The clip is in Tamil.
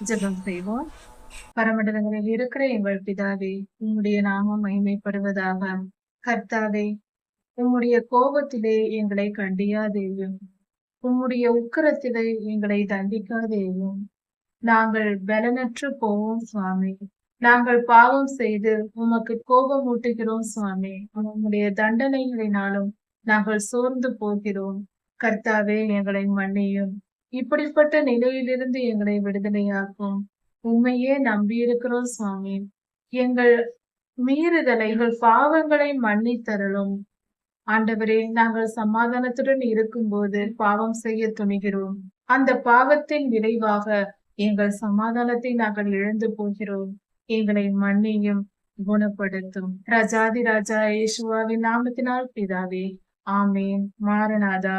ஜெபம் செய்வோம். பரமண்டலங்களில் இருக்கிற எங்கள் பிதாவே, உம்முடைய நாமம் மகிமைப்படுவதாக. கர்த்தாவே, உம்முடைய கோபத்திலே எங்களை கண்டியாதேயும், உம்முடைய உக்கிரத்திலே எங்களை தண்டிக்காதேயும். நாங்கள் பலனற்று போவோம் சுவாமி. நாங்கள் பாவம் செய்து உமக்கு கோபம் ஊட்டுகிறோம் சுவாமி. உம்முடைய தண்டனைகளினாலும் நாங்கள் சோர்ந்து போகிறோம். கர்த்தாவே, எங்களை மன்னியும். இப்படிப்பட்ட நிலையிலிருந்து எங்களை விடுதலையாக்கும். உம்மையே நம்பியிருக்கிறோம் சுவாமி. எங்கள் மீறுதலை, எங்கள் பாவங்களை மன்னித்தருளும். ஆண்டவரே, நாங்கள் சமாதானத்துடன் இருக்கும்போது பாவம் செய்ய துணிகிறோம். அந்த பாவத்தின் விளைவாக எங்கள் சமாதானத்தை நாங்கள் இழந்து போகிறோம். எங்களை மன்னியும், குணப்படுத்தும். ராஜாதி ராஜா இயேசுவாவின் நாமத்தினால் பிதாவே, ஆமேன். மாரநாதா.